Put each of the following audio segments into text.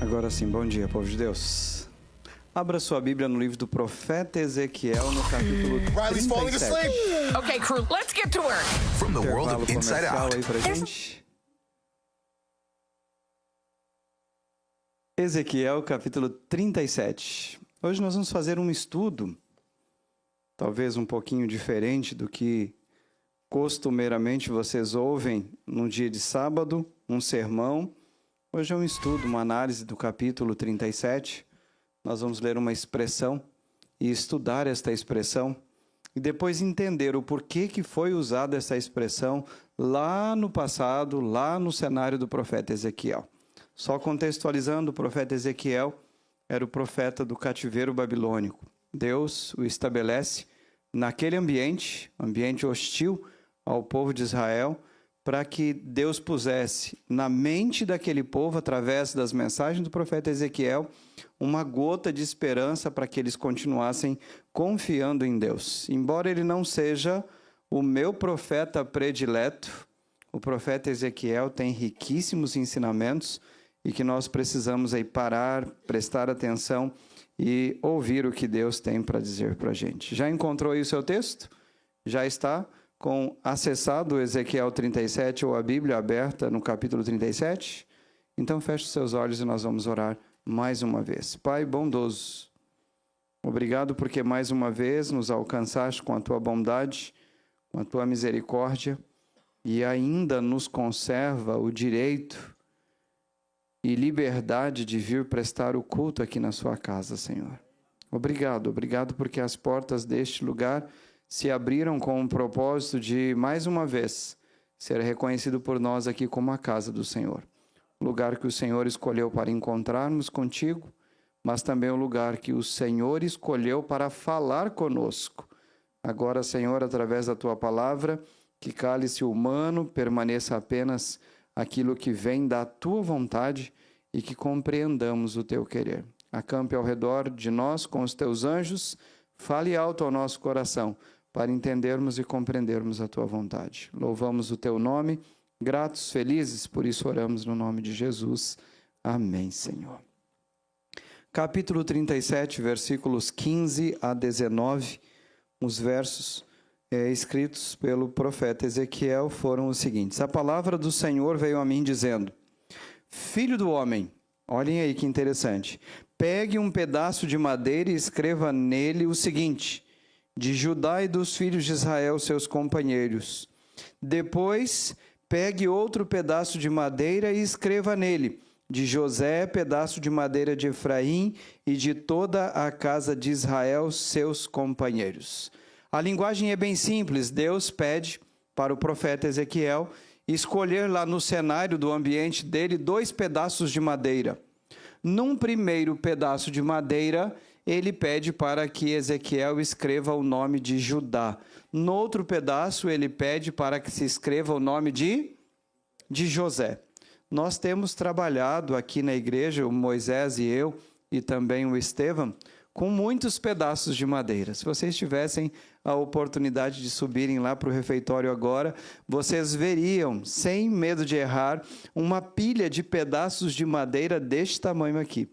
Agora sim, bom dia, povo de Deus. Abra sua Bíblia no livro do profeta Ezequiel, no capítulo 37. Okay, crew, let's get to work. From the world Intervalo of Inside comercial Out. aí pra gente. Ezequiel, capítulo 37. Hoje nós vamos fazer um estudo, talvez um pouquinho diferente do que costumeiramente vocês ouvem no dia de sábado, um sermão. Hoje é um estudo, uma análise do capítulo 37. Nós vamos ler uma expressão e estudar esta expressão e depois entender o porquê que foi usada essa expressão lá no passado, lá no cenário do profeta Ezequiel. Só contextualizando, o profeta Ezequiel era o profeta do cativeiro babilônico. Deus o estabelece naquele ambiente hostil ao povo de Israel, para que Deus pusesse na mente daquele povo, através das mensagens do profeta Ezequiel, uma gota de esperança para que eles continuassem confiando em Deus. Embora ele não seja o meu profeta predileto, o profeta Ezequiel tem riquíssimos ensinamentos e que nós precisamos aí parar, prestar atenção e ouvir o que Deus tem para dizer para a gente. Já encontrou aí o seu texto? Já está com acessado Ezequiel 37 ou a Bíblia aberta no capítulo 37? Então feche os seus olhos e nós vamos orar mais uma vez. Pai bondoso, obrigado porque mais uma vez nos alcançaste com a tua bondade, com a tua misericórdia e ainda nos conserva o direito e liberdade de vir prestar o culto aqui na sua casa, Senhor. Obrigado porque as portas deste lugar se abriram com o propósito de, mais uma vez, ser reconhecido por nós aqui como a casa do Senhor. O lugar que o Senhor escolheu para encontrarmos contigo, mas também o lugar que o Senhor escolheu para falar conosco. Agora, Senhor, através da tua palavra, que cálice humano permaneça apenas aquilo que vem da tua vontade e que compreendamos o teu querer. Acampe ao redor de nós com os teus anjos, fale alto ao nosso coração, para entendermos e compreendermos a tua vontade. Louvamos o teu nome, gratos, felizes, por isso oramos no nome de Jesus. Amém, Senhor. Capítulo 37, versículos 15 a 19, os versos escritos pelo profeta Ezequiel foram os seguintes. A palavra do Senhor veio a mim dizendo: Filho do homem, olhem aí que interessante, pegue um pedaço de madeira e escreva nele o seguinte: de Judá e dos filhos de Israel, seus companheiros. Depois, pegue outro pedaço de madeira e escreva nele: de José, pedaço de madeira de Efraim e de toda a casa de Israel, seus companheiros. A linguagem é bem simples. Deus pede para o profeta Ezequiel escolher lá no cenário do ambiente dele 2 pedaços de madeira. Num primeiro pedaço de madeira, ele pede para que Ezequiel escreva o nome de Judá. No outro pedaço, ele pede para que se escreva o nome de José. Nós temos trabalhado aqui na igreja, o Moisés e eu, e também o Estevão, com muitos pedaços de madeira. Se vocês tivessem a oportunidade de subirem lá para o refeitório agora, vocês veriam, sem medo de errar, uma pilha de pedaços de madeira deste tamanho aqui.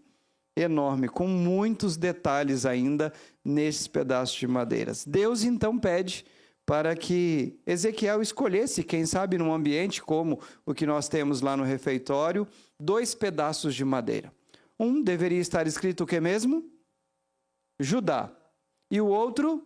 Enorme, com muitos detalhes ainda nesses pedaços de madeira. Deus então pede para que Ezequiel escolhesse, quem sabe num ambiente como o que nós temos lá no refeitório, 2 pedaços de madeira. Um deveria estar escrito o que mesmo? Judá. E o outro?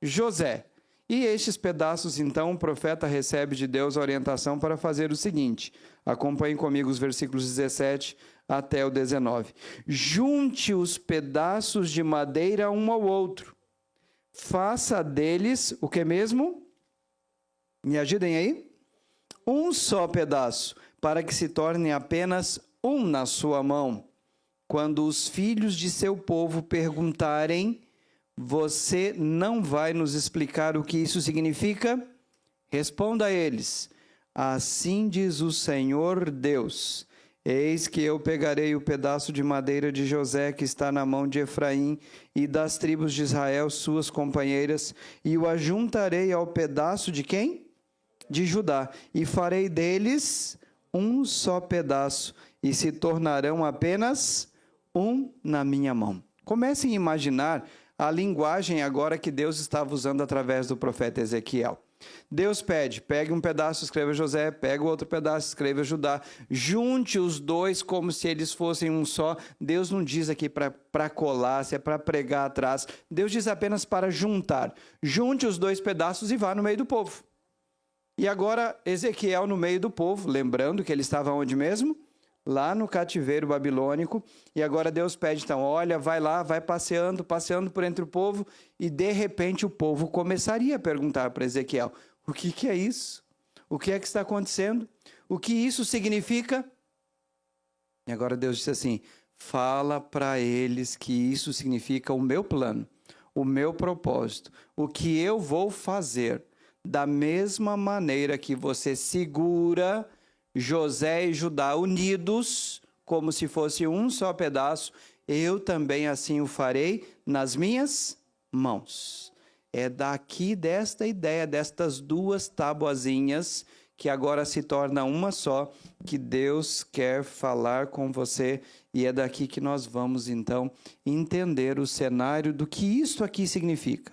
José. E estes pedaços, então, o profeta recebe de Deus a orientação para fazer o seguinte. Acompanhem comigo os versículos 17 até o 19. Junte os pedaços de madeira um ao outro. Faça deles o que mesmo? Me ajudem aí? Um só pedaço, para que se torne apenas um na sua mão. Quando os filhos de seu povo perguntarem: você não vai nos explicar o que isso significa? Responda a eles: assim diz o Senhor Deus: eis que eu pegarei o pedaço de madeira de José que está na mão de Efraim e das tribos de Israel, suas companheiras, e o ajuntarei ao pedaço de quem? De Judá, e farei deles um só pedaço e se tornarão apenas um na minha mão. Comecem a imaginar a linguagem agora que Deus estava usando através do profeta Ezequiel. Deus pede, pegue um pedaço, escreva José, pega o outro pedaço, escreva Judá, junte os dois como se eles fossem um só. Deus não diz aqui para colar, se é para pregar atrás. Deus diz apenas para juntar. Junte os dois pedaços e vá no meio do povo. E agora Ezequiel no meio do povo, lembrando que ele estava onde mesmo? Lá no cativeiro babilônico, e agora Deus pede, então, olha, vai lá, vai passeando por entre o povo, e de repente o povo começaria a perguntar para Ezequiel, o que é isso? O que é que está acontecendo? O que isso significa? E agora Deus disse assim, fala para eles que isso significa o meu plano, o meu propósito, o que eu vou fazer, da mesma maneira que você segura José e Judá unidos, como se fosse um só pedaço, eu também assim o farei nas minhas mãos. É daqui desta ideia, destas duas tabuazinhas, que agora se torna uma só, que Deus quer falar com você, e é daqui que nós vamos então entender o cenário do que isto aqui significa.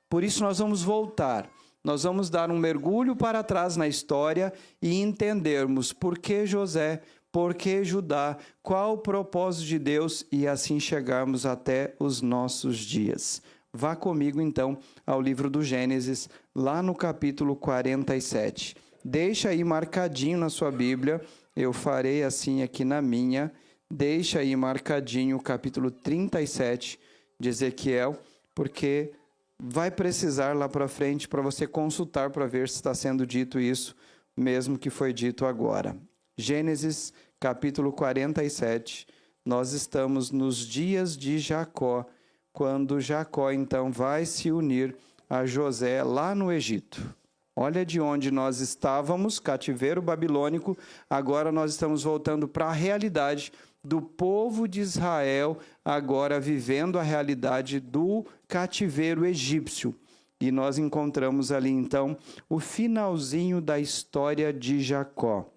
Por isso nós vamos voltar. Nós vamos dar um mergulho para trás na história e entendermos por que José, por que Judá, qual o propósito de Deus e assim chegarmos até os nossos dias. Vá comigo então ao livro do Gênesis, lá no capítulo 47. Deixa aí marcadinho na sua Bíblia, eu farei assim aqui na minha. Deixa aí marcadinho o capítulo 37 de Ezequiel, porque vai precisar lá para frente para você consultar para ver se está sendo dito isso, mesmo que foi dito agora. Gênesis, capítulo 47, nós estamos nos dias de Jacó, quando Jacó então vai se unir a José lá no Egito. Olha de onde nós estávamos, cativeiro babilônico, agora nós estamos voltando para a realidade do povo de Israel, agora vivendo a realidade do cativeiro egípcio. E nós encontramos ali, então, o finalzinho da história de Jacó.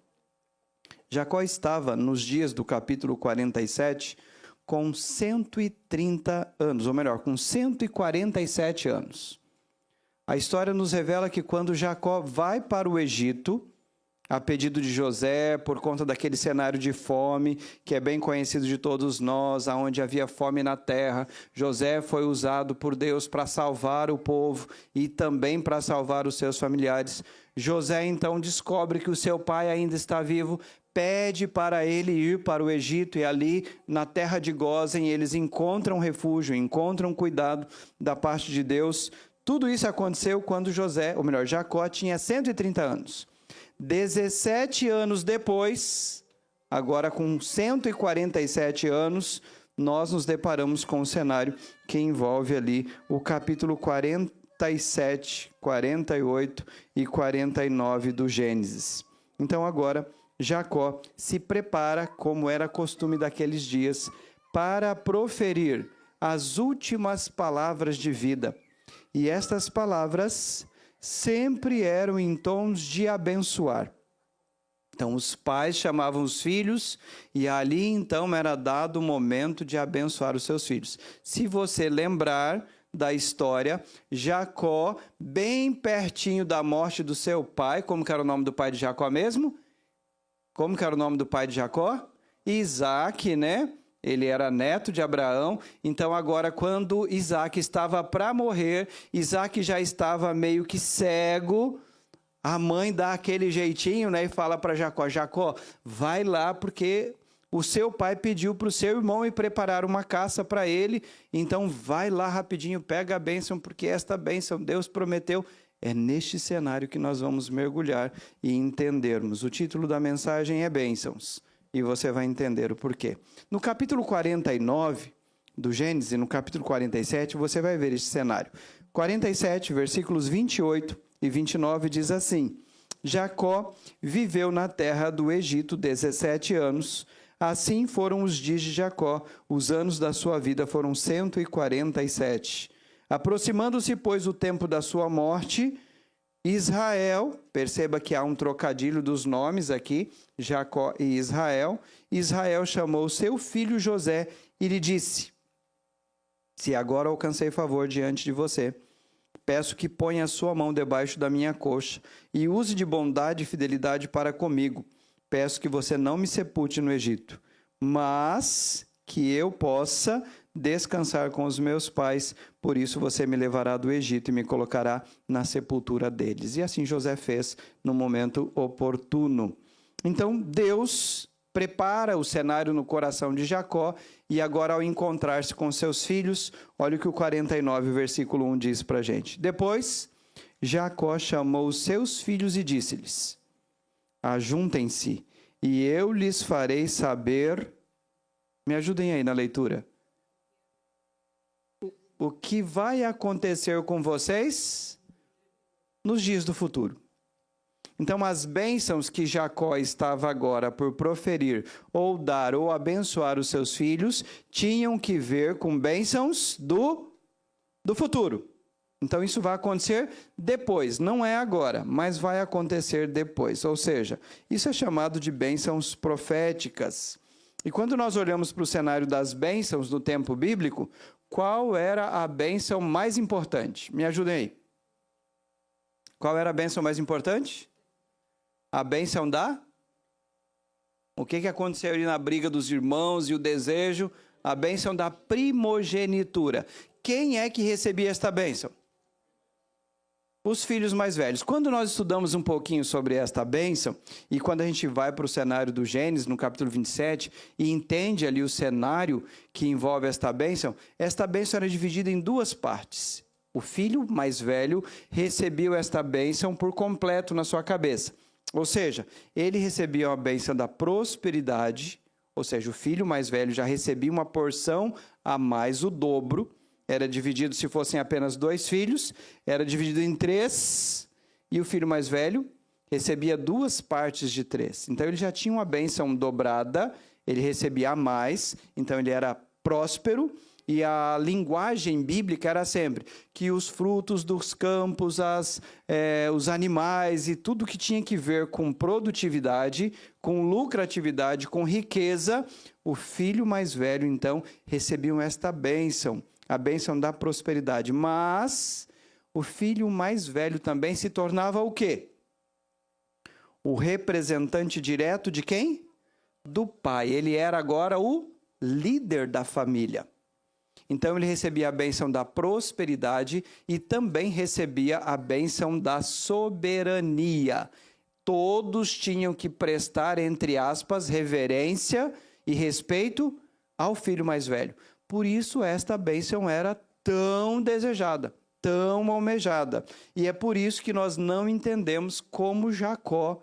Jacó estava, nos dias do capítulo 47, com 130 anos, ou melhor, com 147 anos. A história nos revela que quando Jacó vai para o Egito, a pedido de José, por conta daquele cenário de fome, que é bem conhecido de todos nós, onde havia fome na terra, José foi usado por Deus para salvar o povo e também para salvar os seus familiares. José então descobre que o seu pai ainda está vivo, pede para ele ir para o Egito e ali na terra de Gósen eles encontram refúgio, encontram cuidado da parte de Deus. Tudo isso aconteceu quando Jacó tinha 130 anos. 17 anos depois, agora com 147 anos, nós nos deparamos com um cenário que envolve ali o capítulo 47, 48 e 49 do Gênesis. Então agora Jacó se prepara, como era costume daqueles dias, para proferir as últimas palavras de vida. E estas palavras sempre eram em tons de abençoar. Então, os pais chamavam os filhos e ali, então, era dado o momento de abençoar os seus filhos. Se você lembrar da história, Jacó, bem pertinho da morte do seu pai, como que era o nome do pai de Jacó mesmo? Como que era o nome do pai de Jacó? Isaac, né? Ele era neto de Abraão, então agora quando Isaac estava para morrer, Isaac já estava meio que cego, a mãe dá aquele jeitinho, né, e fala para Jacó, Jacó, vai lá porque o seu pai pediu para o seu irmão ir preparar uma caça para ele, então vai lá rapidinho, pega a bênção, porque esta bênção Deus prometeu. É neste cenário que nós vamos mergulhar e entendermos. O título da mensagem é Bênçãos. E você vai entender o porquê. No capítulo 49 do Gênesis, no capítulo 47, você vai ver este cenário. 47, versículos 28 e 29 diz assim: Jacó viveu na terra do Egito 17 anos. Assim foram os dias de Jacó. Os anos da sua vida foram 147. Aproximando-se, pois, o tempo da sua morte, Israel, perceba que há um trocadilho dos nomes aqui, Jacó e Israel. Israel chamou seu filho José e lhe disse: se agora alcancei favor diante de você, peço que ponha a sua mão debaixo da minha coxa e use de bondade e fidelidade para comigo. Peço que você não me sepulte no Egito, mas que eu possa descansar com os meus pais. Por isso você me levará do Egito e me colocará na sepultura deles. E assim José fez no momento oportuno. Então Deus prepara o cenário no coração de Jacó, e agora, ao encontrar-se com seus filhos, olha o que o 49, versículo 1 diz para a gente. Depois, Jacó chamou os seus filhos e disse-lhes: ajuntem-se, e eu lhes farei saber. Me ajudem aí na leitura. O que vai acontecer com vocês nos dias do futuro. Então, as bênçãos que Jacó estava agora por proferir, ou dar, ou abençoar os seus filhos, tinham que ver com bênçãos do futuro. Então, isso vai acontecer depois, não é agora, mas vai acontecer depois. Ou seja, isso é chamado de bênçãos proféticas. E quando nós olhamos para o cenário das bênçãos no tempo bíblico, qual era a bênção mais importante? Me ajudem aí. Qual era a bênção mais importante? A bênção da? O que aconteceu ali na briga dos irmãos e o desejo? A bênção da primogenitura. Quem é que recebia esta bênção? Os filhos mais velhos. Quando nós estudamos um pouquinho sobre esta bênção, e quando a gente vai para o cenário do Gênesis, no capítulo 27, e entende ali o cenário que envolve esta bênção era dividida em duas partes. O filho mais velho recebeu esta bênção por completo na sua cabeça. Ou seja, ele recebia a bênção da prosperidade, ou seja, o filho mais velho já recebia uma porção a mais, o dobro. Era dividido, se fossem apenas 2 filhos, era dividido em 3, e o filho mais velho recebia 2 partes de 3. Então, ele já tinha uma bênção dobrada, ele recebia a mais, então ele era próspero. E a linguagem bíblica era sempre que os frutos dos campos, os animais e tudo que tinha que ver com produtividade, com lucratividade, com riqueza, o filho mais velho, então, recebiam esta bênção, a bênção da prosperidade. Mas o filho mais velho também se tornava o quê? O representante direto de quem? Do pai. Ele era agora o líder da família. Então, ele recebia a bênção da prosperidade e também recebia a bênção da soberania. Todos tinham que prestar, entre aspas, reverência e respeito ao filho mais velho. Por isso, esta bênção era tão desejada, tão almejada. E é por isso que nós não entendemos como Jacó,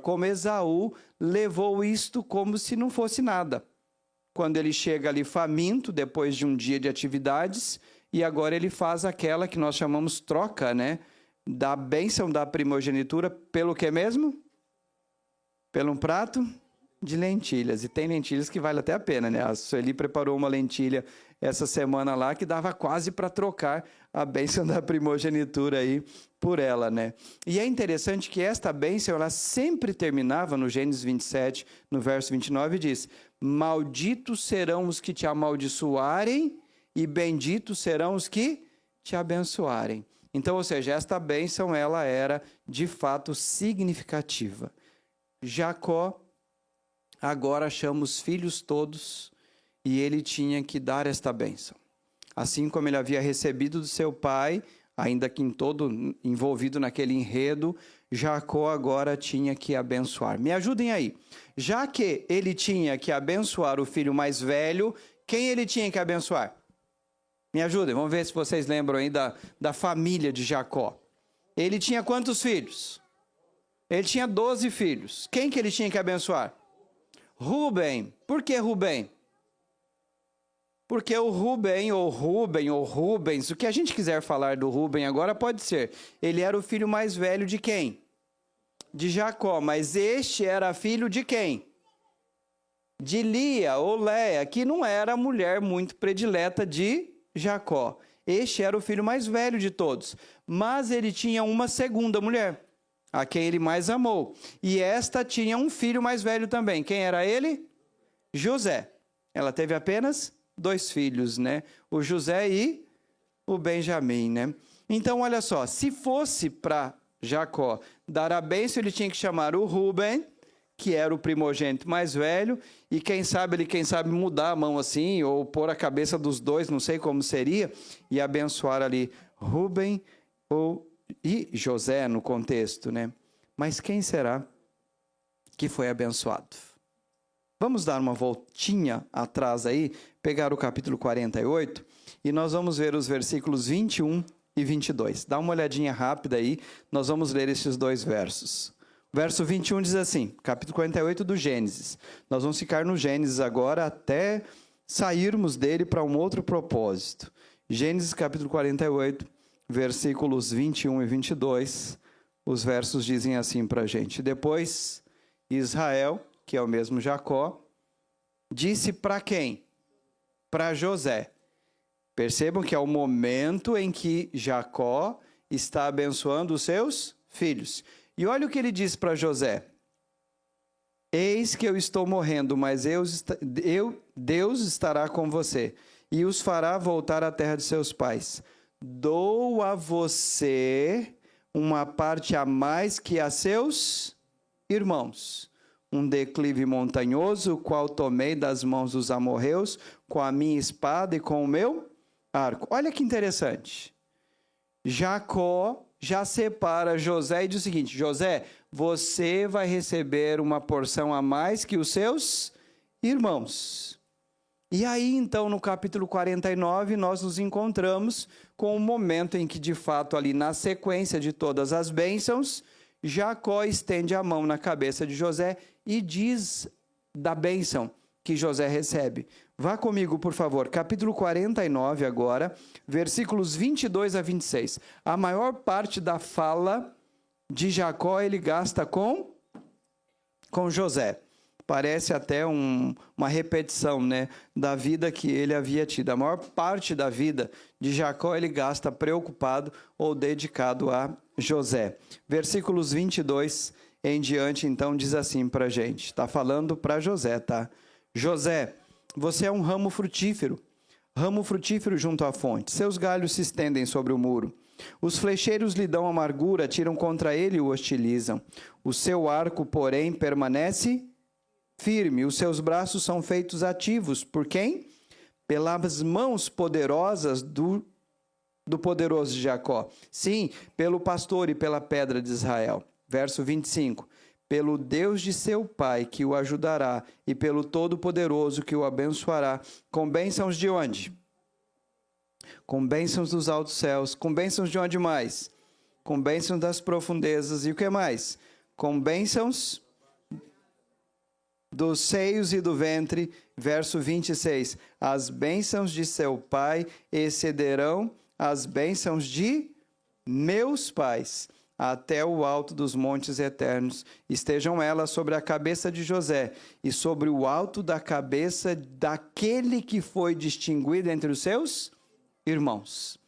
como Esaú, levou isto como se não fosse nada. Quando ele chega ali faminto, depois de um dia de atividades, e agora ele faz aquela que nós chamamos troca, né? Da bênção da primogenitura, pelo que mesmo? Pelo um prato de lentilhas. E tem lentilhas que vale até a pena, né? A Sueli preparou uma lentilha essa semana lá que dava quase para trocar a bênção da primogenitura aí por ela, né? E é interessante que esta bênção, ela sempre terminava no Gênesis 27, no verso 29, diz: malditos serão os que te amaldiçoarem e benditos serão os que te abençoarem. Então, ou seja, esta bênção, ela era de fato significativa. Jacó agora chama os filhos todos e ele tinha que dar esta bênção. Assim como ele havia recebido do seu pai, ainda que todo envolvido naquele enredo, Jacó agora tinha que abençoar. Me ajudem aí. Já que ele tinha que abençoar o filho mais velho, quem ele tinha que abençoar? Me ajudem, vamos ver se vocês lembram aí da família de Jacó. Ele tinha quantos filhos? Ele tinha 12 filhos. Quem que ele tinha que abençoar? Rubem. Por que Rubem? Porque o Rubem, ou Rubens, o que a gente quiser falar do Rubem agora pode ser. Ele era o filho mais velho de quem? De Jacó. Mas este era filho de quem? De Lia, ou Leia, que não era a mulher muito predileta de Jacó. Este era o filho mais velho de todos, mas ele tinha uma segunda mulher, a quem ele mais amou. E esta tinha um filho mais velho também. Quem era ele? José. Ela teve apenas 2 filhos, né? O José e o Benjamim, né? Então, olha só, se fosse para Jacó dar a bênção, ele tinha que chamar o Rúben, que era o primogênito mais velho, e quem sabe mudar a mão assim, ou pôr a cabeça dos dois, não sei como seria, e abençoar ali Rúben e José no contexto, né? Mas quem será que foi abençoado? Vamos dar uma voltinha atrás aí, pegar o capítulo 48, e nós vamos ver os versículos 21 e 22. Dá uma olhadinha rápida aí, nós vamos ler esses 2 versos. Verso 21 diz assim, capítulo 48 do Gênesis. Nós vamos ficar no Gênesis agora até sairmos dele para um outro propósito. Gênesis capítulo 48, versículos 21 e 22. Os versos dizem assim para a gente. Depois, Israel, que é o mesmo Jacó, disse para quem? Para José. Percebam que é o momento em que Jacó está abençoando os seus filhos. E olha o que ele diz para José. Eis que eu estou morrendo, mas Deus estará com você e os fará voltar à terra de seus pais. Dou a você uma parte a mais que a seus irmãos. Um declive montanhoso, o qual tomei das mãos dos amorreus, com a minha espada e com o meu arco. Olha que interessante. Jacó já separa José e diz o seguinte, José, você vai receber uma porção a mais que os seus irmãos. E aí, então, no capítulo 49, nós nos encontramos com o momento em que, de fato, ali na sequência de todas as bênçãos, Jacó estende a mão na cabeça de José e diz da bênção que José recebe. Vá comigo, por favor, capítulo 49 agora, versículos 22 a 26. A maior parte da fala de Jacó ele gasta com José. Parece até uma repetição, né, da vida que ele havia tido. A maior parte da vida de Jacó ele gasta preocupado ou dedicado a José. Versículos 22 em diante, então, diz assim para a gente. Está falando para José, tá? José, você é um ramo frutífero junto à fonte. Seus galhos se estendem sobre o muro. Os flecheiros lhe dão amargura, tiram contra ele e o hostilizam. O seu arco, porém, permanece firme. Os seus braços são feitos ativos. Por quem? Pelas mãos poderosas do poderoso de Jacó. Sim, pelo pastor e pela pedra de Israel. Verso 25. Pelo Deus de seu pai, que o ajudará, e pelo Todo-Poderoso, que o abençoará, com bênçãos de onde? Com bênçãos dos altos céus. Com bênçãos de onde mais? Com bênçãos das profundezas. E o que mais? Com bênçãos dos seios e do ventre. Verso 26. As bênçãos de seu pai excederão as bênçãos de meus pais, até o alto dos montes eternos. Estejam elas sobre a cabeça de José e sobre o alto da cabeça daquele que foi distinguido entre os seus irmãos.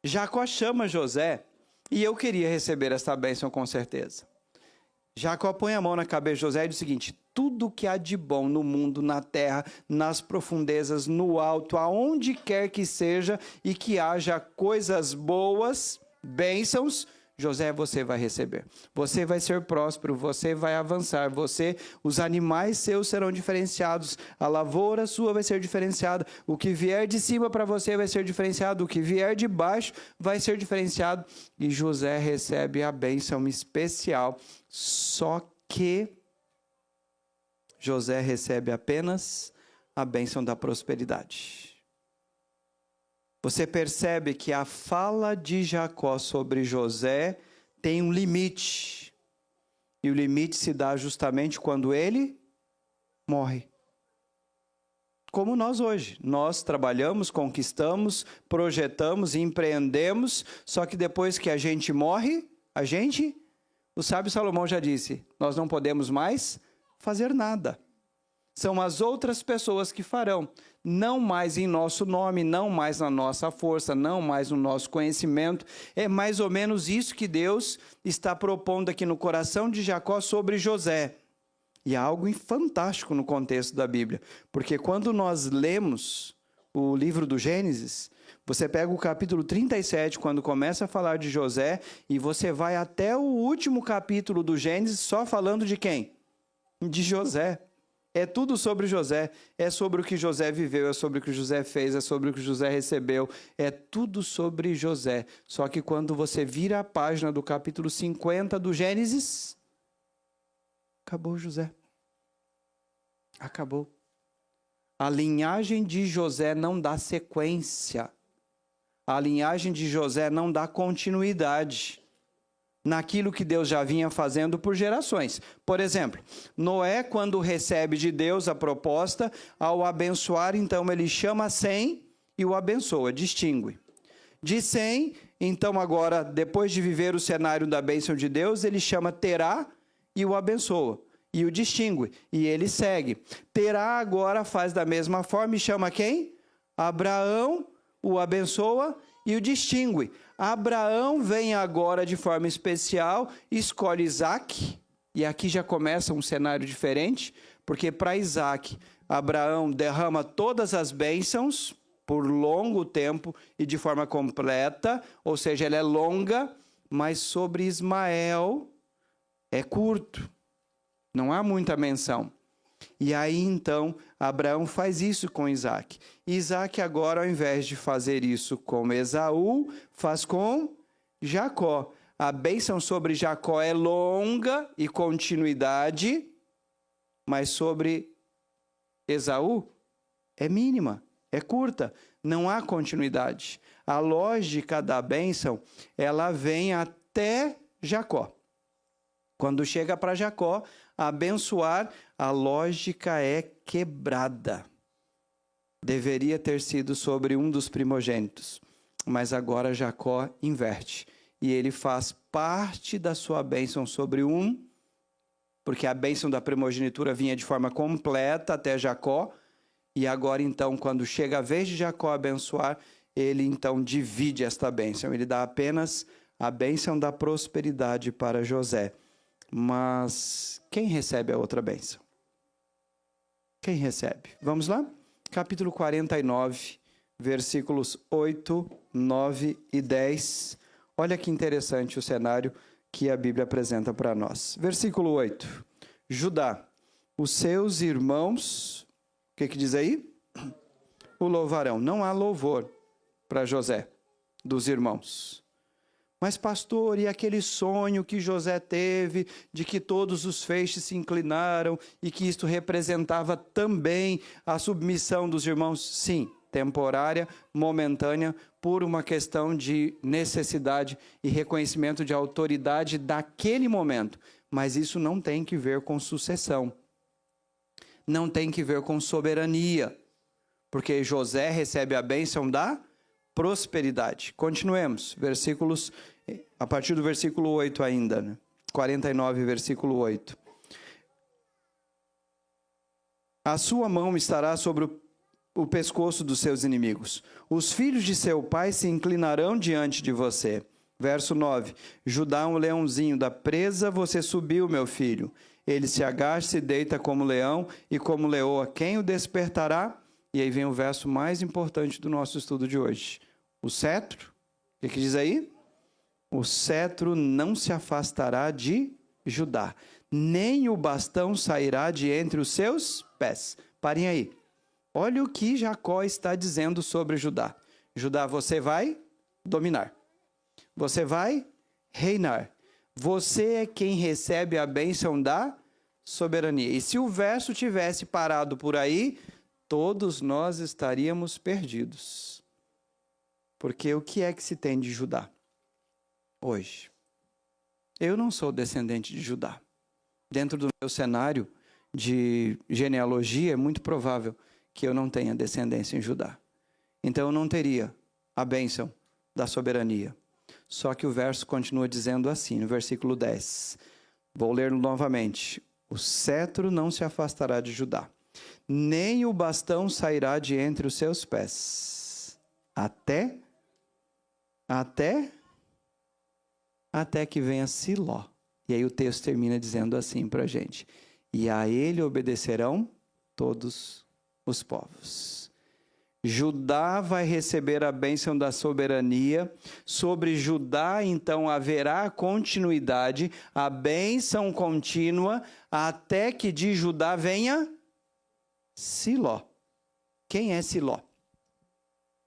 Jacó chama José, e eu queria receber esta bênção com certeza. Jacó põe a mão na cabeça de José e diz o seguinte, tudo que há de bom no mundo, na terra, nas profundezas, no alto, aonde quer que seja, e que haja coisas boas, bênçãos, José, você vai receber. Você vai ser próspero, você vai avançar, os animais seus serão diferenciados, a lavoura sua vai ser diferenciada, o que vier de cima para você vai ser diferenciado, o que vier de baixo vai ser diferenciado. E José recebe a bênção especial, só que José recebe apenas a bênção da prosperidade. Você percebe que a fala de Jacó sobre José tem um limite. E o limite se dá justamente quando ele morre. Como nós hoje. Nós trabalhamos, conquistamos, projetamos, empreendemos, só que depois que a gente morre, o sábio Salomão já disse, nós não podemos mais fazer nada. São as outras pessoas que farão. Não mais em nosso nome, não mais na nossa força, não mais no nosso conhecimento. É mais ou menos isso que Deus está propondo aqui no coração de Jacó sobre José. E há algo fantástico no contexto da Bíblia. Porque quando nós lemos o livro do Gênesis, você pega o capítulo 37, quando começa a falar de José, e você vai até o último capítulo do Gênesis só falando de quem? De José. É tudo sobre José, é sobre o que José viveu, é sobre o que José fez, é sobre o que José recebeu, é tudo sobre José. Só que quando você vira a página do capítulo 50 do Gênesis, acabou José. Acabou. A linhagem de José não dá sequência. A linhagem de José não dá continuidade naquilo que Deus já vinha fazendo por gerações. Por exemplo, Noé, quando recebe de Deus a proposta, ao abençoar, então ele chama Sem e o abençoa, distingue. De Sem, então agora, depois de viver o cenário da bênção de Deus, ele chama Terá e o abençoa. E o distingue, e ele segue. Terá agora faz da mesma forma e chama quem? Abraão, o abençoa e o distingue. Abraão vem agora de forma especial, escolhe Isaac, e aqui já começa um cenário diferente, porque para Isaac, Abraão derrama todas as bênçãos por longo tempo e de forma completa, ou seja, ela é longa, mas sobre Ismael é curto. Não há muita menção. E aí, então, Abraão faz isso com Isaac. Isaac agora, ao invés de fazer isso com Esaú, faz com Jacó. A bênção sobre Jacó é longa e continuidade, mas sobre Esaú é mínima, é curta, não há continuidade. A lógica da bênção, ela vem até Jacó. Quando chega para Jacó, abençoar, a lógica é quebrada. Deveria ter sido sobre um dos primogênitos, mas agora Jacó inverte. E ele faz parte da sua bênção sobre um, porque a bênção da primogenitura vinha de forma completa até Jacó, e agora então, quando chega a vez de Jacó abençoar, ele então divide esta bênção. Ele dá apenas a bênção da prosperidade para José. Mas quem recebe a outra bênção? Quem recebe? Vamos lá? Capítulo 49, versículos 8, 9 e 10. Olha que interessante o cenário que a Bíblia apresenta para nós. Versículo 8. Judá, os seus irmãos, o que diz aí? O louvarão. Não há louvor para José, dos irmãos. Mas, pastor, e aquele sonho que José teve de que todos os feixes se inclinaram e que isto representava também a submissão dos irmãos? Sim, temporária, momentânea, por uma questão de necessidade e reconhecimento de autoridade daquele momento. Mas isso não tem que ver com sucessão. Não tem que ver com soberania. Porque José recebe a bênção da prosperidade. Continuemos, versículos, a partir do versículo 8 ainda, né? 49, versículo 8. A sua mão estará sobre o pescoço dos seus inimigos. Os filhos de seu pai se inclinarão diante de você. Verso 9. Judá, um leãozinho da presa, você subiu, meu filho. Ele se agacha, se deita como leão e como leoa. Quem o despertará? E aí vem o verso mais importante do nosso estudo de hoje. O cetro, o que diz aí? O cetro não se afastará de Judá, nem o bastão sairá de entre os seus pés. Parem aí. Olha o que Jacó está dizendo sobre Judá. Judá, você vai dominar. Você vai reinar. Você é quem recebe a bênção da soberania. E se o verso tivesse parado por aí, todos nós estaríamos perdidos. Porque o que é que se tem de Judá hoje? Eu não sou descendente de Judá. Dentro do meu cenário de genealogia, é muito provável que eu não tenha descendência em Judá. Então eu não teria a bênção da soberania. Só que o verso continua dizendo assim, no versículo 10. Vou ler novamente. O cetro não se afastará de Judá, nem o bastão sairá de entre os seus pés, até que venha Siló. E aí o texto termina dizendo assim para a gente: e a ele obedecerão todos os povos. Judá vai receber a bênção da soberania. Sobre Judá, então, haverá continuidade, a bênção contínua, até que de Judá venha Siló. Quem é Siló?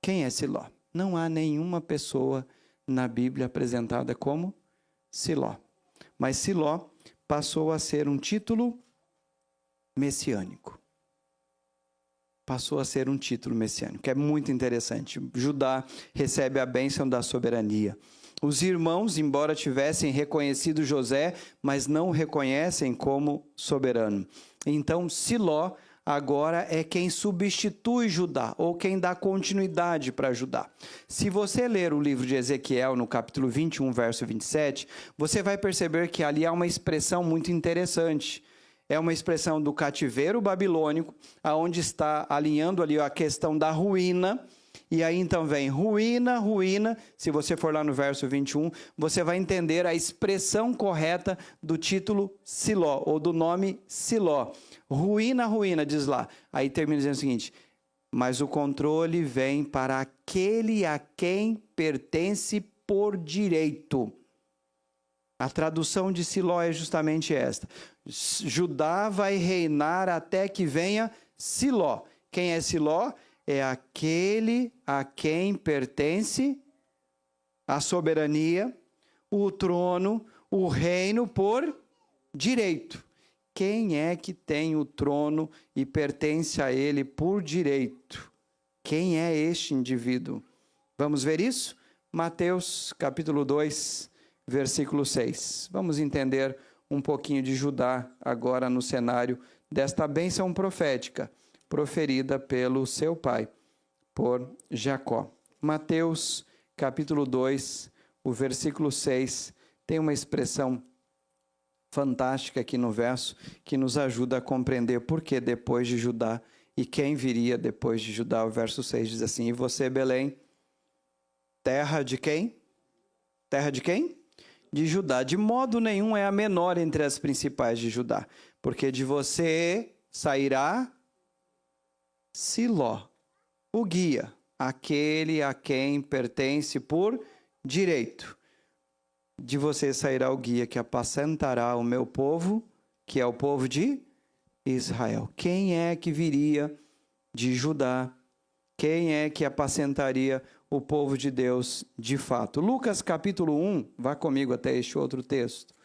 Quem é Siló? Não há nenhuma pessoa na Bíblia apresentada como Siló. Mas Siló passou a ser um título messiânico. Passou a ser um título messiânico. É muito interessante. Judá recebe a bênção da soberania. Os irmãos, embora tivessem reconhecido José, mas não o reconhecem como soberano. Então, Siló agora é quem substitui Judá, ou quem dá continuidade para Judá. Se você ler o livro de Ezequiel, no capítulo 21, verso 27, você vai perceber que ali há uma expressão muito interessante. É uma expressão do cativeiro babilônico, aonde está alinhando ali a questão da ruína. E aí então vem ruína, ruína. Se você for lá no verso 21, você vai entender a expressão correta do título Siló, ou do nome Siló. Ruína, ruína, diz lá. Aí termina dizendo o seguinte: mas o controle vem para aquele a quem pertence por direito. A tradução de Siló é justamente esta: Judá vai reinar até que venha Siló. Quem é Siló? É aquele a quem pertence a soberania, o trono, o reino por direito. Quem é que tem o trono e pertence a ele por direito? Quem é este indivíduo? Vamos ver isso? Mateus capítulo 2, versículo 6. Vamos entender um pouquinho de Judá agora no cenário desta bênção profética proferida pelo seu pai, por Jacó. Mateus capítulo 2, o versículo 6, tem uma expressão fantástica aqui no verso, que nos ajuda a compreender por que depois de Judá e quem viria depois de Judá. O verso 6 diz assim: e você, Belém, terra de quem? Terra de quem? De Judá. De modo nenhum é a menor entre as principais de Judá, porque de você sairá Siló, o guia, aquele a quem pertence por direito. De você sairá o guia que apacentará o meu povo, que é o povo de Israel. Quem é que viria de Judá? Quem é que apacentaria o povo de Deus de fato? Lucas capítulo 1, vá comigo até este outro texto.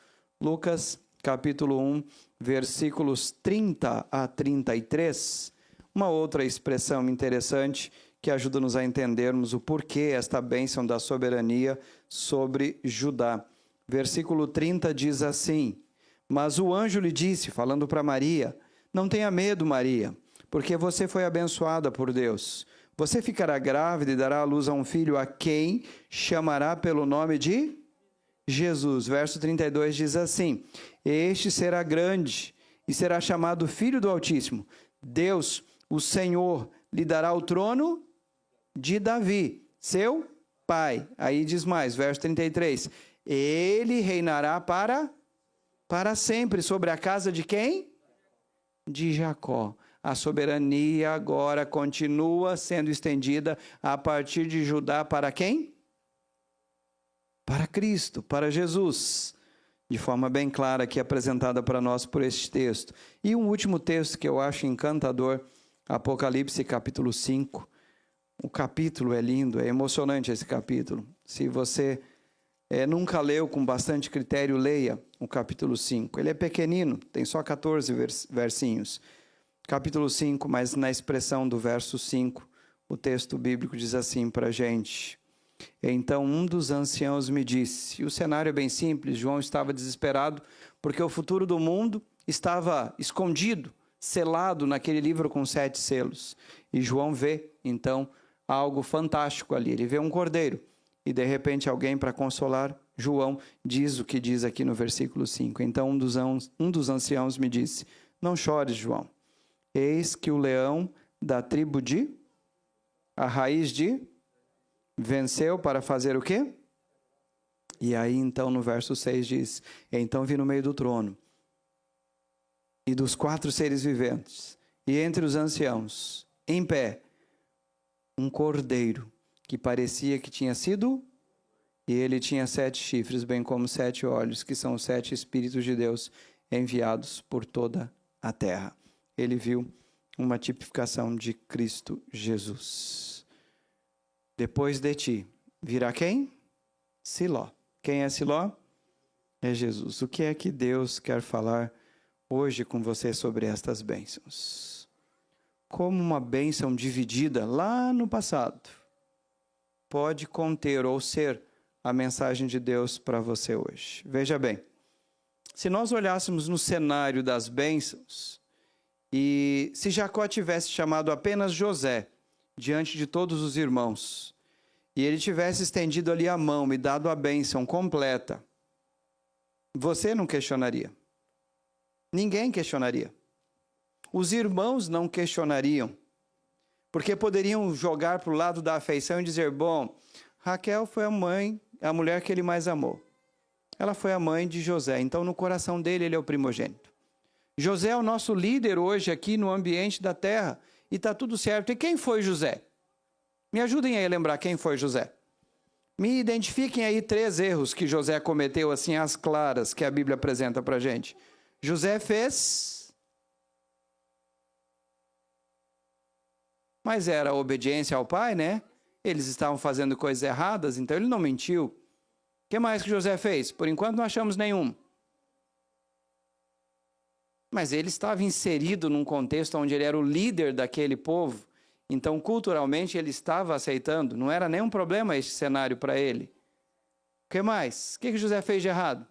Lucas capítulo 1, versículos 30 a 33. Uma outra expressão interessante que ajuda-nos a entendermos o porquê esta bênção da soberania sobre Judá. Versículo 30 diz assim: mas o anjo lhe disse, falando para Maria: não tenha medo, Maria, porque você foi abençoada por Deus. Você ficará grávida e dará à luz a um filho, a quem chamará pelo nome de Jesus. Verso 32 diz assim: este será grande e será chamado Filho do Altíssimo. Deus, o Senhor, lhe dará o trono de Davi, seu pai. Aí diz mais, verso 33. Ele reinará para sempre sobre a casa de quem? De Jacó. A soberania agora continua sendo estendida a partir de Judá para quem? Para Cristo, para Jesus. De forma bem clara aqui apresentada para nós por este texto. E um último texto que eu acho encantador, Apocalipse capítulo 5. O capítulo é lindo, é emocionante esse capítulo. Se você nunca leu com bastante critério, leia o capítulo 5. Ele é pequenino, tem só 14 versinhos. Capítulo 5, mas na expressão do verso 5, o texto bíblico diz assim para a gente: então um dos anciãos me disse, e o cenário é bem simples, João estava desesperado, porque o futuro do mundo estava escondido, selado naquele livro com 7 selos. E João vê, então, algo fantástico ali. Ele vê um cordeiro, e de repente alguém, para consolar João, diz o que diz aqui no versículo 5. Então um dos anciãos me disse: não chores, João. Eis que o leão da tribo de, a raiz de, venceu para fazer o quê? E aí então no verso 6 diz, então vi no meio do trono, e dos 4 seres viventes, e entre os anciãos, em pé, um cordeiro, que parecia que tinha sido, e ele tinha 7 chifres, bem como 7 olhos, que são os 7 Espíritos de Deus enviados por toda a terra. Ele viu uma tipificação de Cristo Jesus. Depois de ti, virá quem? Siló. Quem é Siló? É Jesus. O que é que Deus quer falar hoje com você sobre estas bênçãos? Como uma bênção dividida lá no passado pode conter ou ser a mensagem de Deus para você hoje. Veja bem, se nós olhássemos no cenário das bênçãos, e se Jacó tivesse chamado apenas José diante de todos os irmãos, e ele tivesse estendido ali a mão e dado a bênção completa, você não questionaria. Ninguém questionaria. Os irmãos não questionariam, porque poderiam jogar para o lado da afeição e dizer, bom, Raquel foi a mulher que ele mais amou. Ela foi a mãe de José, então no coração dele ele é o primogênito. José é o nosso líder hoje aqui no ambiente da terra, e está tudo certo. E quem foi José? Me ajudem aí a lembrar quem foi José. Me identifiquem aí 3 erros que José cometeu, assim, às claras, que a Bíblia apresenta para a gente. José fez, mas era obediência ao pai, né? Eles estavam fazendo coisas erradas, então ele não mentiu. O que mais que José fez? Por enquanto não achamos nenhum. Mas ele estava inserido num contexto onde ele era o líder daquele povo. Então, culturalmente, ele estava aceitando. Não era nenhum problema este cenário para ele. O que mais? O que José fez de errado?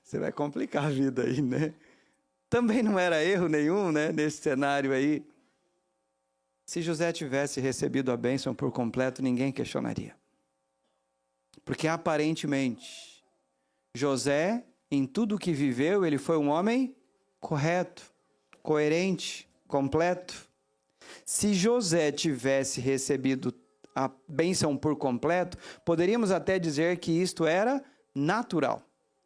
Você vai complicar a vida aí, né? Também não era erro nenhum, né? Nesse cenário aí. Se José tivesse recebido a bênção por completo, ninguém questionaria. Porque aparentemente, José, em tudo que viveu, ele foi um homem correto, coerente, completo. Se José tivesse recebido a bênção por completo, poderíamos até dizer que isto era natural.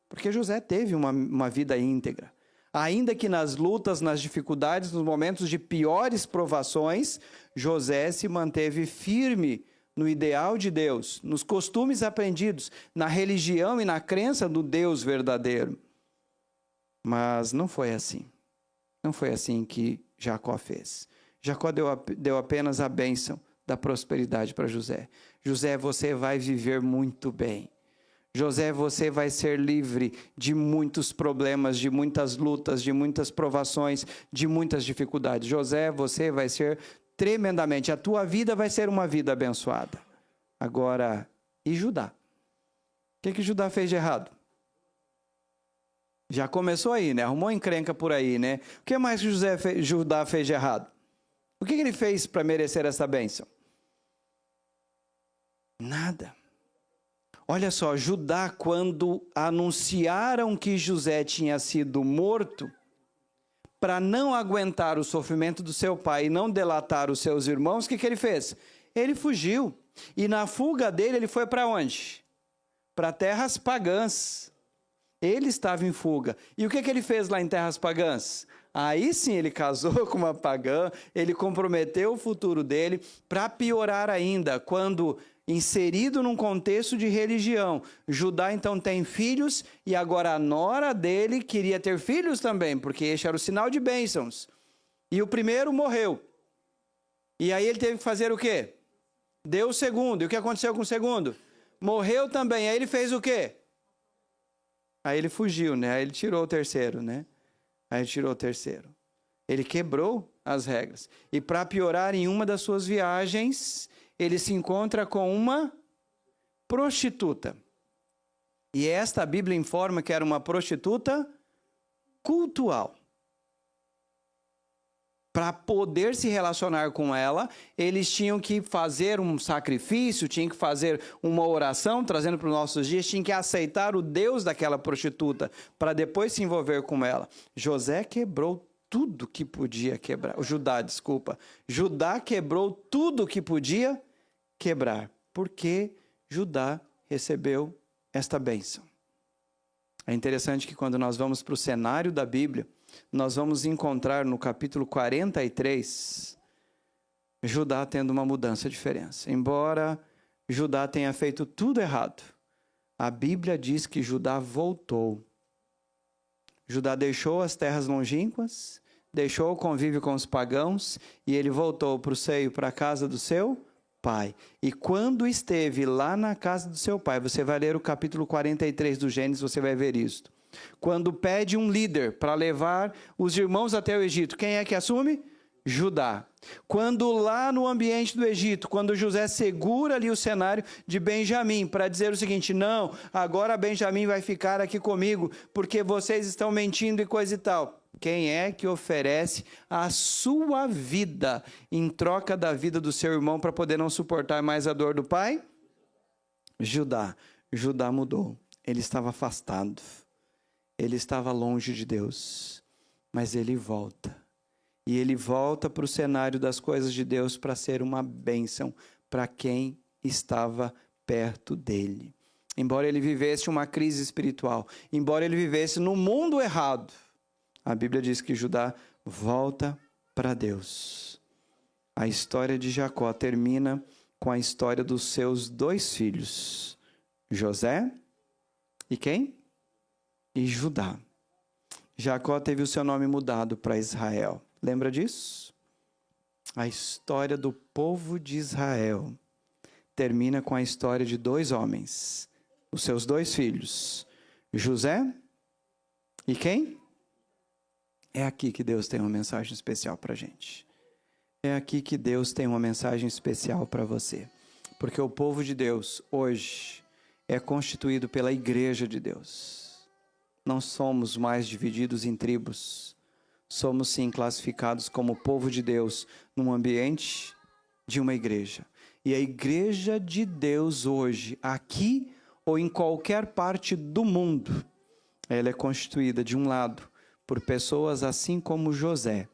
Porque José teve uma vida íntegra. Ainda que nas lutas, nas dificuldades, nos momentos de piores provações, José se manteve firme no ideal de Deus, nos costumes aprendidos, na religião e na crença do Deus verdadeiro. Mas não foi assim. Não foi assim que Jacó fez. Jacó deu apenas a bênção da prosperidade para José. José, você vai viver muito bem. José, você vai ser livre de muitos problemas, de muitas lutas, de muitas provações, de muitas dificuldades. José, você vai ser tremendamente, a tua vida vai ser uma vida abençoada. Agora, e Judá? O que Judá fez de errado? Já começou aí, né? Arrumou encrenca por aí, né? O que mais que Judá fez de errado? O que ele fez para merecer essa bênção? Nada. Olha só, Judá, quando anunciaram que José tinha sido morto, para não aguentar o sofrimento do seu pai e não delatar os seus irmãos, o que ele fez? Ele fugiu. E na fuga dele, ele foi para onde? Para terras pagãs. Ele estava em fuga. E o que ele fez lá em terras pagãs? Aí sim ele casou com uma pagã, ele comprometeu o futuro dele. Para piorar ainda, quando inserido num contexto de religião, Judá então tem filhos, e agora a nora dele queria ter filhos também, porque este era o sinal de bênçãos. E o primeiro morreu. E aí ele teve que fazer o quê? Deu o segundo. E o que aconteceu com o segundo? Morreu também. Aí ele fez o quê? Aí ele fugiu, né? Aí ele tirou o terceiro, né? Aí ele tirou o terceiro. Ele quebrou as regras. E para piorar, em uma das suas viagens, ele se encontra com uma prostituta. E esta a Bíblia informa que era uma prostituta cultual. Para poder se relacionar com ela, eles tinham que fazer um sacrifício, tinham que fazer uma oração, trazendo para os nossos dias, tinham que aceitar o Deus daquela prostituta, para depois se envolver com ela. José quebrou tudo que podia quebrar. Judá quebrou tudo que podia quebrar, porque Judá recebeu esta bênção. É interessante que quando nós vamos para o cenário da Bíblia, nós vamos encontrar no capítulo 43, Judá tendo uma mudança de diferença. Embora Judá tenha feito tudo errado, a Bíblia diz que Judá voltou. Judá deixou as terras longínquas, deixou o convívio com os pagãos e ele voltou para o seio, para a casa do seu pai. E quando esteve lá na casa do seu pai, você vai ler o capítulo 43 do Gênesis, você vai ver isto. Quando pede um líder para levar os irmãos até o Egito, quem é que assume? Judá. Quando lá no ambiente do Egito, quando José segura ali o cenário de Benjamim para dizer o seguinte: não, agora Benjamim vai ficar aqui comigo, porque vocês estão mentindo e coisa e tal. Quem é que oferece a sua vida em troca da vida do seu irmão para poder não suportar mais a dor do pai? Judá. Judá mudou. Ele estava afastado. Ele estava longe de Deus. Mas ele volta. E ele volta para o cenário das coisas de Deus para ser uma bênção para quem estava perto dele. Embora ele vivesse uma crise espiritual, embora ele vivesse no mundo errado, a Bíblia diz que Judá volta para Deus. A história de Jacó termina com a história dos seus dois filhos, José e quem? E Judá. Jacó teve o seu nome mudado para Israel. Lembra disso? A história do povo de Israel termina com a história de dois homens, os seus dois filhos, José e quem? É aqui que Deus tem uma mensagem especial para a gente. É aqui que Deus tem uma mensagem especial para você. Porque o povo de Deus, hoje, é constituído pela igreja de Deus. Não somos mais divididos em tribos. Somos, sim, classificados como povo de Deus num ambiente de uma igreja. E a igreja de Deus hoje, aqui ou em qualquer parte do mundo, ela é constituída, de um lado, por pessoas assim como José,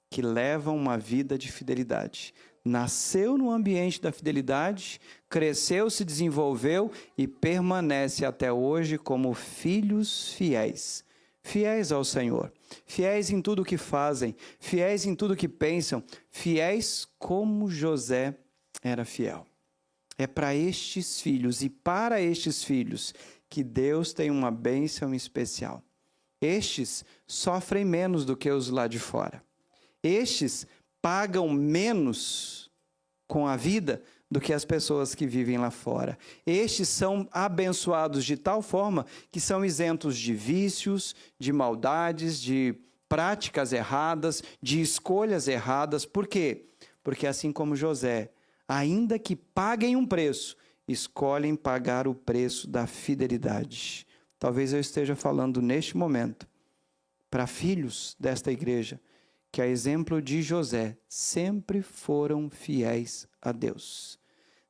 que levam uma vida de fidelidade. Nasceu no ambiente da fidelidade, cresceu, se desenvolveu e permanece até hoje como filhos fiéis. Fiéis ao Senhor, fiéis em tudo que fazem, fiéis em tudo que pensam, fiéis como José era fiel. É para estes filhos e para estes filhos que Deus tem uma bênção especial. Estes sofrem menos do que os lá de fora. Estes pagam menos com a vida do que as pessoas que vivem lá fora. Estes são abençoados de tal forma que são isentos de vícios, de maldades, de práticas erradas, de escolhas erradas. Por quê? Porque assim como José, ainda que paguem um preço, escolhem pagar o preço da fidelidade. Talvez eu esteja falando neste momento para filhos desta igreja que, a exemplo de José, sempre foram fiéis a Deus.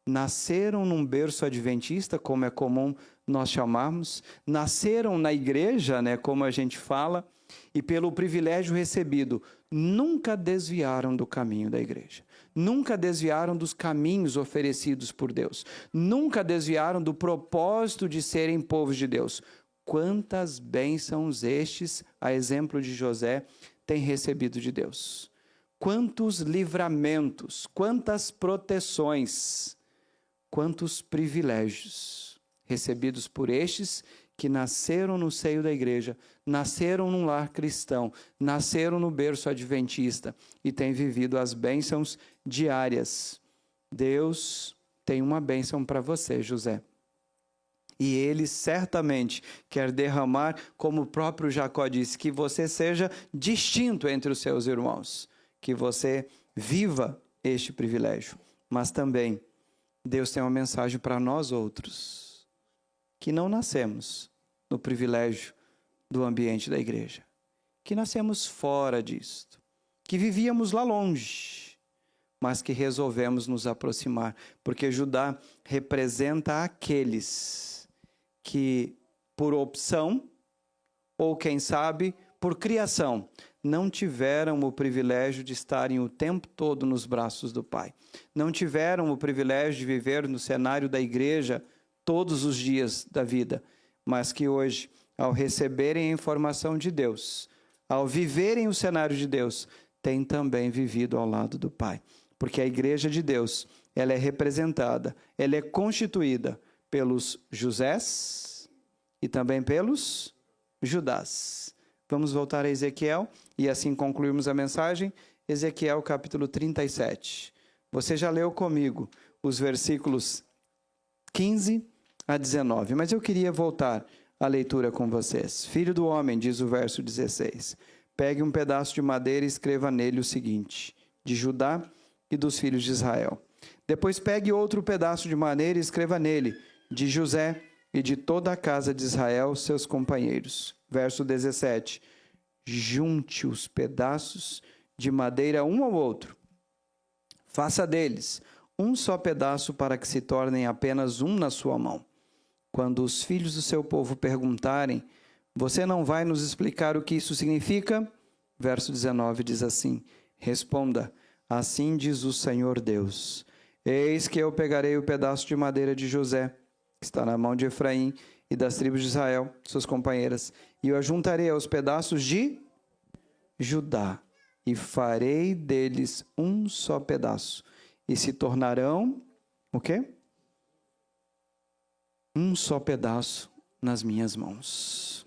Nasceram num berço adventista, como é comum nós chamarmos, nasceram na igreja, como a gente fala, e pelo privilégio recebido, nunca desviaram do caminho da igreja. Nunca desviaram dos caminhos oferecidos por Deus. Nunca desviaram do propósito de serem povos de Deus. Quantas bênçãos estes, a exemplo de José, têm recebido de Deus. Quantos livramentos, quantas proteções, quantos privilégios recebidos por estes que nasceram no seio da igreja, nasceram num lar cristão, nasceram no berço adventista e têm vivido as bênçãos diárias. Deus tem uma bênção para você, José. E Ele certamente quer derramar, como o próprio Jacó disse, que você seja distinto entre os seus irmãos, que você viva este privilégio. Mas também Deus tem uma mensagem para nós outros, que não nascemos no privilégio do ambiente da igreja, que nascemos fora disto, que vivíamos lá longe, mas que resolvemos nos aproximar, porque Judá representa aqueles que, por opção, ou quem sabe, por criação, não tiveram o privilégio de estarem o tempo todo nos braços do Pai. Não tiveram o privilégio de viver no cenário da igreja todos os dias da vida, mas que hoje, ao receberem a informação de Deus, ao viverem o cenário de Deus, têm também vivido ao lado do Pai. Porque a igreja de Deus, ela é representada, ela é constituída pelos Josés e também pelos Judás. Vamos voltar a Ezequiel e assim concluirmos a mensagem. Ezequiel capítulo 37. Você já leu comigo os versículos 15 a 19, mas eu queria voltar à leitura com vocês. Filho do homem, diz o verso 16, pegue um pedaço de madeira e escreva nele o seguinte, de Judá e dos filhos de Israel. Depois pegue outro pedaço de madeira e escreva nele, de José e de toda a casa de Israel, seus companheiros. Verso 17, junte os pedaços de madeira um ao outro. Faça deles um só pedaço para que se tornem apenas um na sua mão. Quando os filhos do seu povo perguntarem, você não vai nos explicar o que isso significa? Verso 19 diz assim, responda, assim diz o Senhor Deus, eis que eu pegarei o pedaço de madeira de José, que está na mão de Efraim e das tribos de Israel, suas companheiras, e eu ajuntarei aos pedaços de Judá, e farei deles um só pedaço, e se tornarão, o quê? Um só pedaço nas minhas mãos.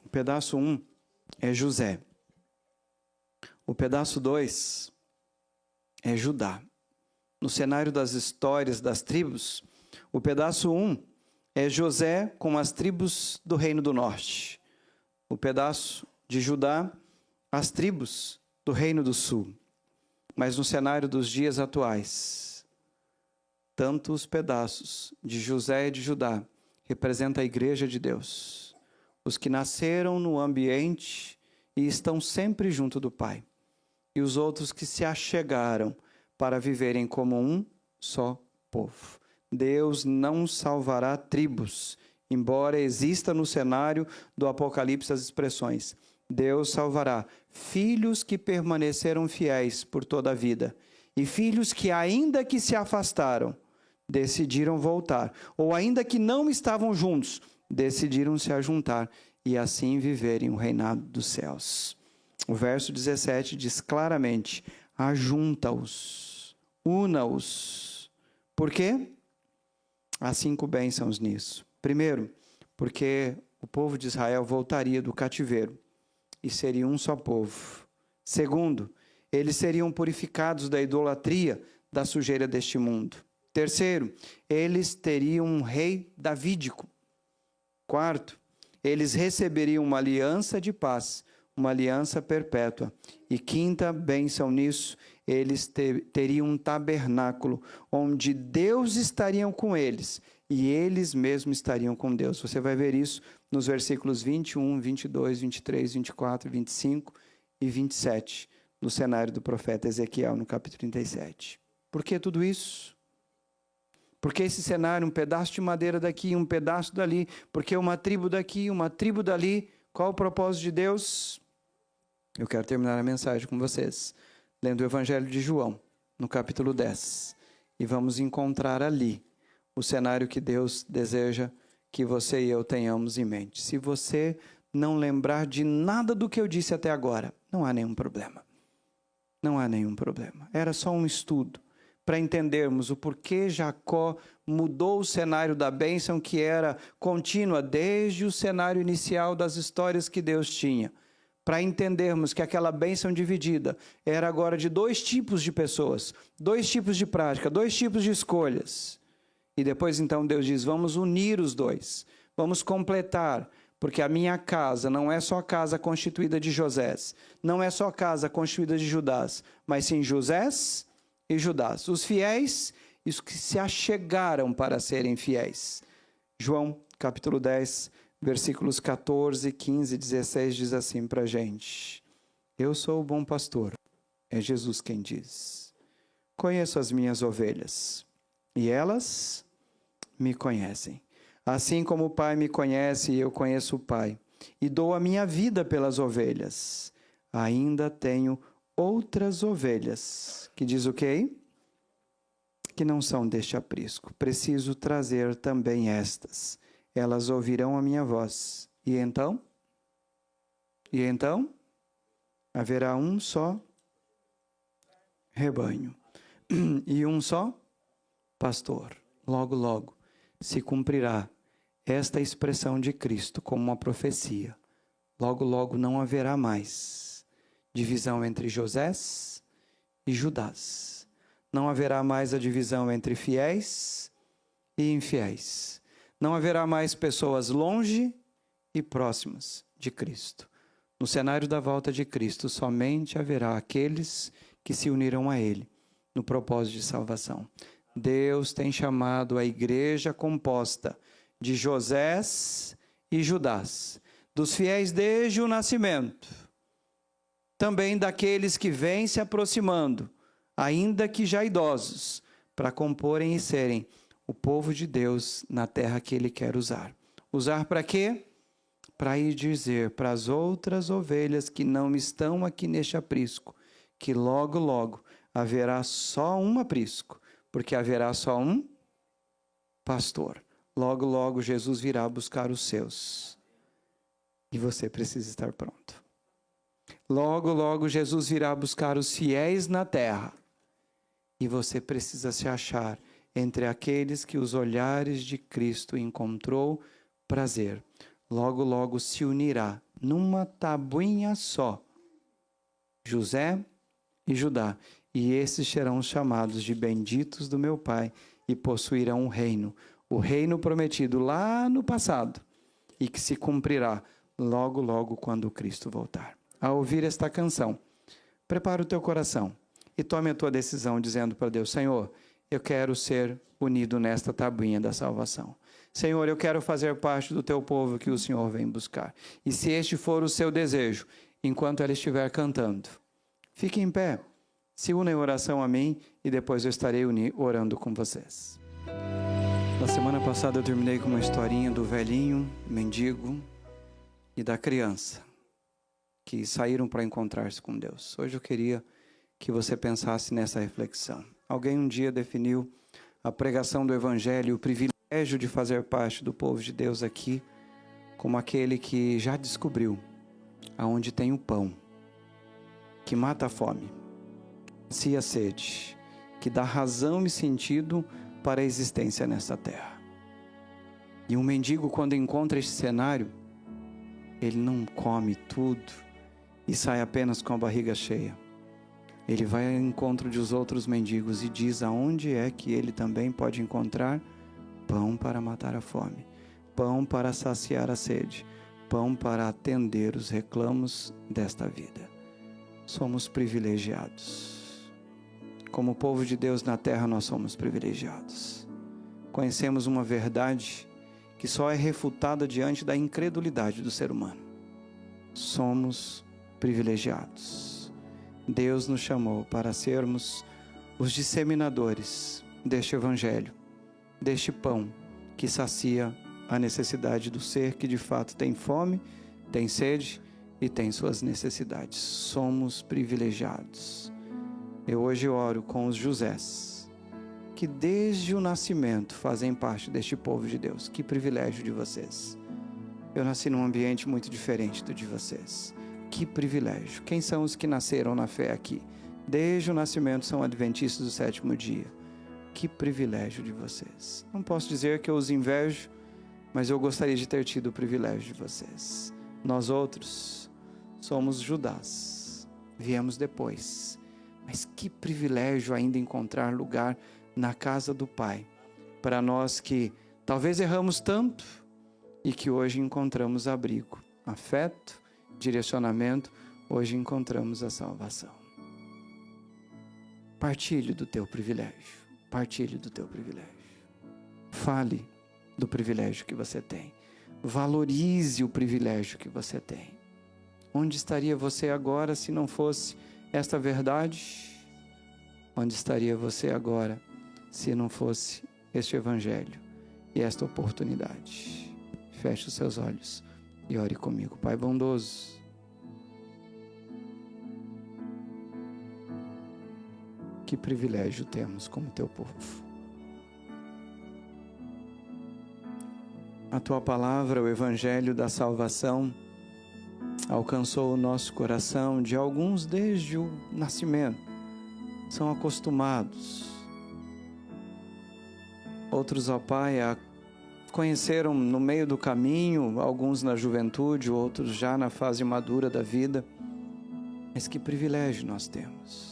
O pedaço 1 é José. O pedaço 2 é Judá. No cenário das histórias das tribos, o pedaço 1 é José com as tribos do Reino do Norte. O pedaço de Judá, as tribos do Reino do Sul. Mas no cenário dos dias atuais, tanto os pedaços de José e de Judá representam a igreja de Deus. Os que nasceram no ambiente e estão sempre junto do Pai. E os outros que se achegaram para viverem como um só povo. Deus não salvará tribos, embora exista no cenário do Apocalipse as expressões. Deus salvará filhos que permaneceram fiéis por toda a vida e filhos que, ainda que se afastaram, decidiram voltar, ou ainda que não estavam juntos, decidiram se ajuntar e assim viverem o reinado dos céus. O verso 17 diz claramente, ajunta-os, una-os. Por quê? Há 5 bênçãos nisso. Primeiro, porque o povo de Israel voltaria do cativeiro e seria um só povo. Segundo, eles seriam purificados da idolatria, da sujeira deste mundo. Terceiro, eles teriam um rei davídico. Quarto, eles receberiam uma aliança de paz, uma aliança perpétua. E quinta bênção nisso, eles teriam um tabernáculo, onde Deus estaria com eles, e eles mesmos estariam com Deus. Você vai ver isso nos versículos 21, 22, 23, 24, 25 e 27, no cenário do profeta Ezequiel, no capítulo 37. Por que tudo isso? Porque esse cenário, um pedaço de madeira daqui, um pedaço dali, porque uma tribo daqui, uma tribo dali. Qual o propósito de Deus? Eu quero terminar a mensagem com vocês, lendo o Evangelho de João, no capítulo 10. E vamos encontrar ali o cenário que Deus deseja que você e eu tenhamos em mente. Se você não lembrar de nada do que eu disse até agora, não há nenhum problema. Não há nenhum problema. Era só um estudo para entendermos o porquê Jacó mudou o cenário da bênção que era contínua desde o cenário inicial das histórias que Deus tinha. Para entendermos que aquela bênção dividida era agora de 2 tipos de pessoas, 2 tipos de prática, 2 tipos de escolhas. E depois então Deus diz, vamos unir os 2, vamos completar, porque a minha casa não é só casa constituída de Josés, não é só casa constituída de Judás, mas sim Josés e Judás, os fiéis e os que se achegaram para serem fiéis. João, capítulo 10, versículos 14, 15 e 16 diz assim para a gente, eu sou o bom pastor, É Jesus quem diz. Conheço as minhas ovelhas, e elas me conhecem. Assim como o Pai me conhece e eu conheço o Pai, e dou a minha vida pelas ovelhas, ainda tenho outras ovelhas. Que diz o quê? Que não são deste aprisco. Preciso trazer também estas. Elas ouvirão a minha voz. E então? Haverá um só rebanho e um só pastor. Logo, logo se cumprirá esta expressão de Cristo como uma profecia. Logo, logo não haverá mais divisão entre Josés e Judás. Não haverá mais a divisão entre fiéis e infiéis. Não haverá mais pessoas longe e próximas de Cristo. No cenário da volta de Cristo, somente haverá aqueles que se unirão a Ele no propósito de salvação. Deus tem chamado a igreja composta de Josés e Judás, dos fiéis desde o nascimento, também daqueles que vêm se aproximando, ainda que já idosos, para comporem e serem o povo de Deus na terra que Ele quer usar. Usar para quê? Para ir dizer para as outras ovelhas que não estão aqui neste aprisco, que logo, logo haverá só um aprisco, porque haverá só um pastor. Logo, logo Jesus virá buscar os seus. E você precisa estar pronto. Logo, logo Jesus virá buscar os fiéis na terra. E você precisa se achar entre aqueles que os olhares de Cristo encontrou prazer. Logo, logo se unirá numa tabuinha só, José e Judá. E esses serão chamados de benditos do meu Pai e possuirão o reino prometido lá no passado e que se cumprirá logo, logo quando Cristo voltar. Ao ouvir esta canção, prepara o teu coração e tome a tua decisão dizendo para Deus: Senhor, eu quero ser unido nesta tabuinha da salvação. Senhor, eu quero fazer parte do teu povo que o Senhor vem buscar. E se este for o seu desejo, enquanto ela estiver cantando, fique em pé, se una em oração a mim e depois eu estarei orando com vocês. Na semana passada eu terminei com uma historinha do velhinho, mendigo e da criança que saíram para encontrar-se com Deus. Hoje eu queria que você pensasse nessa reflexão. Alguém um dia definiu a pregação do Evangelho, o privilégio de fazer parte do povo de Deus aqui, como aquele que já descobriu aonde tem o pão, que mata a fome, sacia a sede, que dá razão e sentido para a existência nessa terra. E um mendigo, quando encontra este cenário, ele não come tudo e sai apenas com a barriga cheia. Ele vai ao encontro dos outros mendigos e diz aonde é que ele também pode encontrar pão para matar a fome, pão para saciar a sede, pão para atender os reclamos desta vida. Somos privilegiados. Como povo de Deus na terra, nós somos privilegiados. Conhecemos uma verdade que só é refutada diante da incredulidade do ser humano. Somos privilegiados. Deus nos chamou para sermos os disseminadores deste Evangelho, deste pão que sacia a necessidade do ser que de fato tem fome, tem sede e tem suas necessidades. Somos privilegiados. Eu hoje oro com os Josés, que desde o nascimento fazem parte deste povo de Deus. Que privilégio de vocês. Eu nasci num ambiente muito diferente do de vocês. Que privilégio. Quem são os que nasceram na fé aqui? Desde o nascimento são adventistas do sétimo dia. Que privilégio de vocês. Não posso dizer que eu os invejo, mas eu gostaria de ter tido o privilégio de vocês. Nós outros somos Judás. Viemos depois. Mas que privilégio ainda encontrar lugar na casa do Pai. Para nós que talvez erramos tanto e que hoje encontramos abrigo, afeto, direcionamento, hoje encontramos a salvação. Partilhe do teu privilégio. Partilhe do teu privilégio. Fale do privilégio que você tem. Valorize o privilégio que você tem. Onde estaria você agora se não fosse esta verdade, onde estaria você agora se não fosse este evangelho e esta oportunidade? Feche os seus olhos e ore comigo. Pai bondoso, que privilégio temos como teu povo. A tua palavra, o evangelho da salvação, alcançou o nosso coração de alguns desde o nascimento. São acostumados. Outros, ó Pai, conheceram no meio do caminho, alguns na juventude, outros já na fase madura da vida. Mas que privilégio nós temos.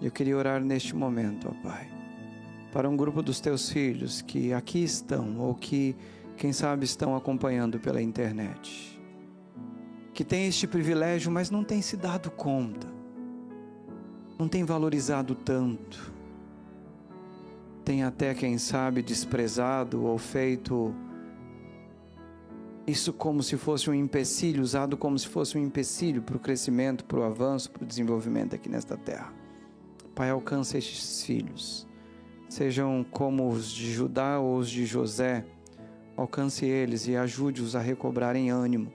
Eu queria orar neste momento, ó Pai, para um grupo dos teus filhos que aqui estão, ou que, quem sabe, estão acompanhando pela internet, que tem este privilégio, mas não tem se dado conta, não tem valorizado tanto, tem até, quem sabe, desprezado ou feito isso como se fosse um empecilho, usado como se fosse um empecilho para o crescimento, para o avanço, para o desenvolvimento aqui nesta terra. Pai, alcança estes filhos, sejam como os de Judá ou os de José, alcance eles e ajude-os a recobrarem ânimo,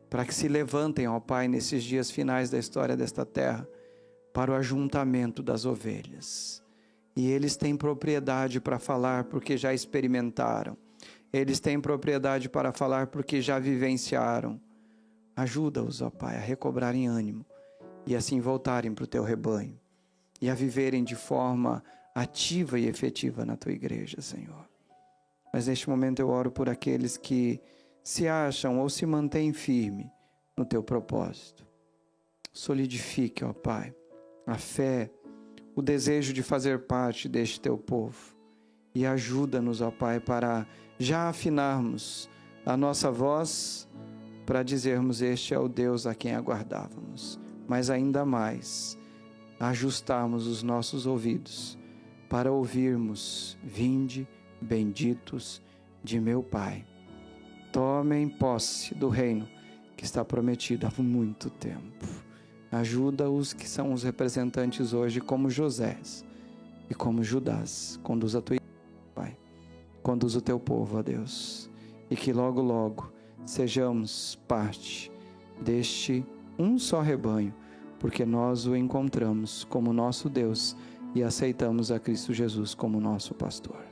para que se levantem, ó Pai, nesses dias finais da história desta terra, para o ajuntamento das ovelhas. E eles têm propriedade para falar porque já experimentaram. Eles têm propriedade para falar porque já vivenciaram. Ajuda-os, ó Pai, a recobrarem ânimo e assim voltarem para o teu rebanho e a viverem de forma ativa e efetiva na tua igreja, Senhor. Mas neste momento eu oro por aqueles que se acham ou se mantêm firme no teu propósito. Solidifique, ó Pai, a fé, o desejo de fazer parte deste teu povo. E ajuda-nos, ó Pai, para já afinarmos a nossa voz para dizermos: este é o Deus a quem aguardávamos. Mas ainda mais, ajustarmos os nossos ouvidos para ouvirmos: vinde, benditos de meu Pai. Tomem posse do reino que está prometido há muito tempo. Ajuda os que são os representantes hoje, como José e como Judas. Conduz a tua igreja, Pai. Conduz o teu povo, ó Deus. E que logo, logo sejamos parte deste um só rebanho, porque nós o encontramos como nosso Deus e aceitamos a Cristo Jesus como nosso pastor.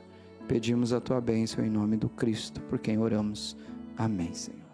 Pedimos a tua bênção em nome do Cristo, por quem oramos. Amém, Senhor.